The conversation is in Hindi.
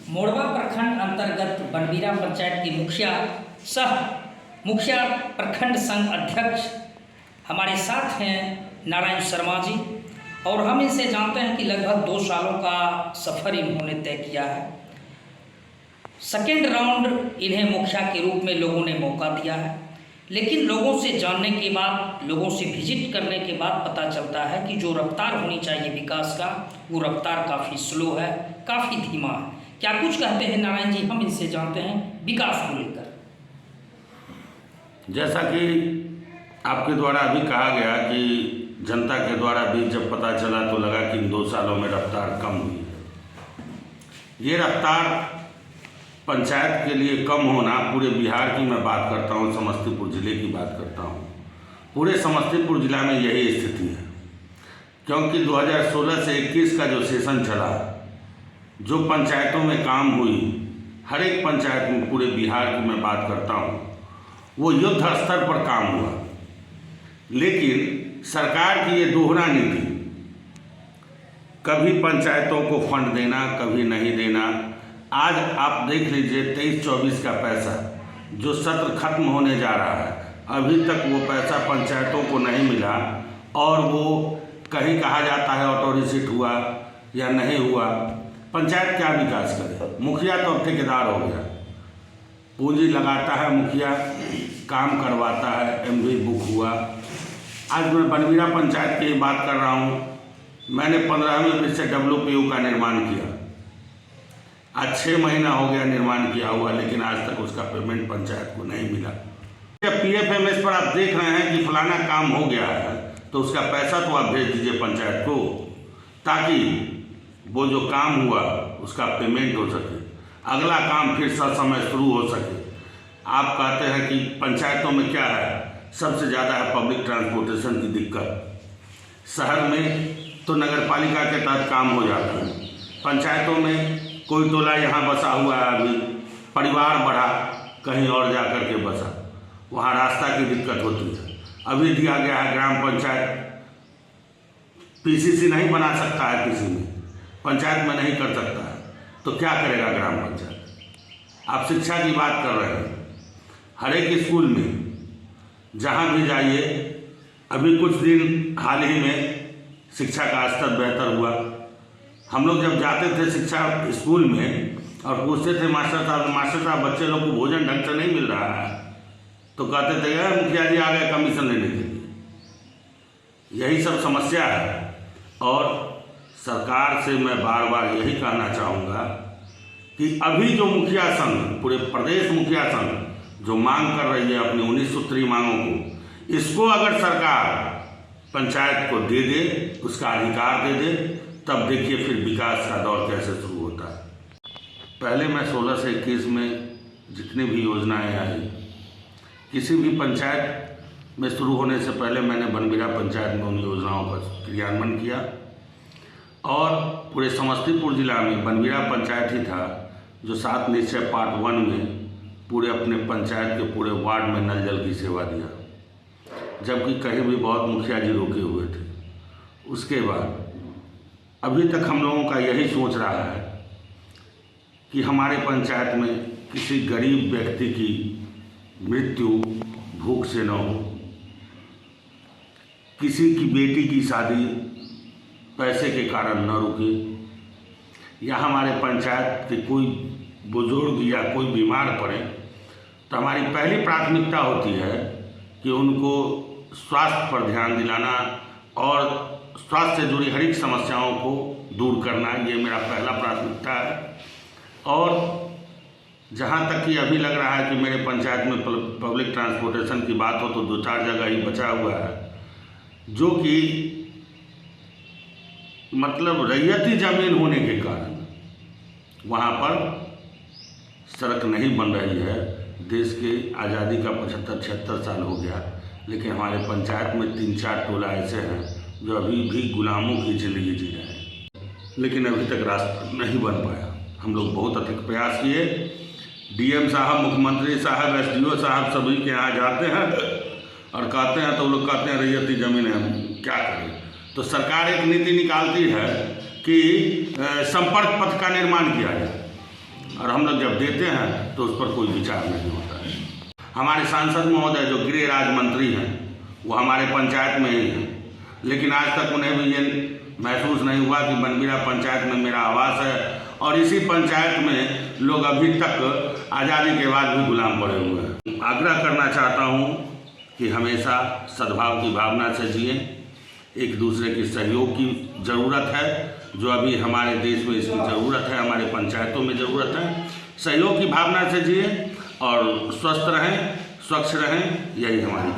मोड़वा प्रखंड अंतर्गत बनबीरा पंचायत के मुखिया सह मुखिया प्रखंड संघ अध्यक्ष हमारे साथ हैं नारायण शर्मा जी, और हम इनसे जानते हैं कि लगभग 2 सालों का सफ़र इन्होंने तय किया है। सेकेंड राउंड इन्हें मुखिया के रूप में लोगों ने मौका दिया है, लेकिन लोगों से जानने के बाद, लोगों से विजिट करने के बाद पता चलता है कि जो रफ्तार होनी चाहिए विकास का, वो रफ्तार काफ़ी स्लो है, काफ़ी धीमा है। क्या कुछ कहते हैं नारायण जी, हम इनसे जानते हैं विकास को लेकर। जैसा कि आपके द्वारा अभी कहा गया कि जनता के द्वारा भी जब पता चला तो लगा कि इन 2 सालों में रफ्तार कम हुई है। ये रफ्तार पंचायत के लिए कम होना, पूरे बिहार की मैं बात करता हूँ, समस्तीपुर ज़िले की बात करता हूँ, पूरे समस्तीपुर ज़िला में यही स्थिति है। क्योंकि 2016 से 21 का जो सेशन चला, जो पंचायतों में काम हुई, हर एक पंचायत में, पूरे बिहार की मैं बात करता हूँ, वो युद्ध स्तर पर काम हुआ। लेकिन सरकार की ये दोहरा नीति, कभी पंचायतों को फंड देना, कभी नहीं देना। आज आप देख लीजिए 23-24 का पैसा जो सत्र खत्म होने जा रहा है, अभी तक वो पैसा पंचायतों को नहीं मिला, और वो कहीं कहा जाता है ऑटो रिसीट हुआ या नहीं हुआ। पंचायत क्या विकास करे? मुखिया तो अब ठेकेदार हो गया, पूंजी लगाता है मुखिया, काम करवाता है, MV बुक हुआ। आज मैं बनबीरा पंचायत की बात कर रहा हूँ। मैंने 15वें वित्त से WPU का निर्माण किया। आज 6 महीना हो गया निर्माण किया हुआ, लेकिन आज तक उसका पेमेंट पंचायत को नहीं मिला। जब PFMS पर आप देख रहे हैं कि फलाना काम हो गया है, तो उसका पैसा तो आप भेज दीजिए पंचायत को, ताकि वो जो काम हुआ उसका पेमेंट हो सके, अगला काम फिर समय शुरू हो सके। आप कहते हैं कि पंचायतों में क्या है, सबसे ज़्यादा है पब्लिक ट्रांसपोर्टेशन की दिक्कत। शहर में तो नगर पालिका के तहत काम हो जाता है, पंचायतों में कोई टोला यहाँ बसा हुआ है, अभी परिवार बढ़ा कहीं और जा कर के बसा, वहाँ रास्ता की दिक्कत होती है। अभी दिया गया है ग्राम पंचायत, PCC नहीं बना सकता है, किसी में पंचायत में नहीं कर सकता है, तो क्या करेगा ग्राम पंचायत? आप शिक्षा की बात कर रहे हैं, हर एक स्कूल में जहाँ भी जाइए, अभी कुछ दिन हाल ही में शिक्षा का स्तर बेहतर हुआ। हम लोग जब जाते थे शिक्षा स्कूल में और पूछते थे मास्टर साहब बच्चे लोग को भोजन ढंग से नहीं मिल रहा है, तो कहते थे यार मुखिया जी आ गए कमीशन लेने के लिए। यही सब समस्या है, और सरकार से मैं बार बार यही कहना चाहूँगा कि अभी जो मुखिया संघ, पूरे प्रदेश मुखिया संघ जो मांग कर रही है अपनी 19 सूत्री मांगों को, इसको अगर सरकार पंचायत को दे दे, उसका अधिकार दे दे, तब देखिए फिर विकास का दौर कैसे शुरू होता है। पहले मैं 16 से 21 में जितनी भी योजनाएं आई, किसी भी पंचायत में शुरू होने से पहले मैंने बनबीरा पंचायत में उन योजनाओं का क्रियान्वयन किया, और पूरे समस्तीपुर जिला में बनबीरा पंचायत ही था जो 7 निश्चय पार्ट 1 में पूरे अपने पंचायत के पूरे वार्ड में नल जल की सेवा दिया, जबकि कहीं भी बहुत मुखिया जी रोके हुए थे। उसके बाद अभी तक हम लोगों का यही सोच रहा है कि हमारे पंचायत में किसी गरीब व्यक्ति की मृत्यु भूख से न हो, किसी की बेटी की शादी पैसे के कारण न रुके, या हमारे पंचायत के कोई बुजुर्ग या कोई बीमार पड़े, तो हमारी पहली प्राथमिकता होती है कि उनको स्वास्थ्य पर ध्यान दिलाना और स्वास्थ्य से जुड़ी हर एक समस्याओं को दूर करना, ये मेरा पहला प्राथमिकता है। और जहाँ तक कि अभी लग रहा है कि मेरे पंचायत में पब्लिक ट्रांसपोर्टेशन की बात हो, तो 2-4 जगह ही बचा हुआ है, जो कि मतलब रैयती ज़मीन होने के कारण वहाँ पर सड़क नहीं बन रही है। देश के आज़ादी का 75-76 साल हो गया, लेकिन हमारे पंचायत में 3-4 टोला ऐसे हैं जो अभी भी गुलामों की ज़िंदगी जी रहे हैं, लेकिन अभी तक रास्ता नहीं बन पाया। हम लोग बहुत अधिक प्रयास किए, DM साहब, मुख्यमंत्री साहब, SDO साहब सभी के यहाँ जाते हैं और कहते हैं, तो लोग कहते हैं रैयती ज़मीन है, हम क्या करें? तो सरकार एक नीति निकालती है कि संपर्क पथ का निर्माण किया जाए। और हम लोग जब देते हैं तो उस पर कोई विचार नहीं होता है। हमारे सांसद महोदय जो गृह राज्य मंत्री हैं वो हमारे पंचायत में ही हैं, लेकिन आज तक उन्हें भी ये महसूस नहीं हुआ कि बनबीरा पंचायत में मेरा आवास है और इसी पंचायत में लोग अभी तक आज़ादी के बाद भी गुलाम पड़े हुए हैं। आग्रह करना चाहता हूँ कि हमेशा सद्भाव की भावना से जिए, एक दूसरे के सहयोग की ज़रूरत है, जो अभी हमारे देश में इसकी ज़रूरत है, हमारे पंचायतों में ज़रूरत है। सहयोग की भावना से जिए और स्वस्थ रहें, स्वच्छ रहें, यही हमारी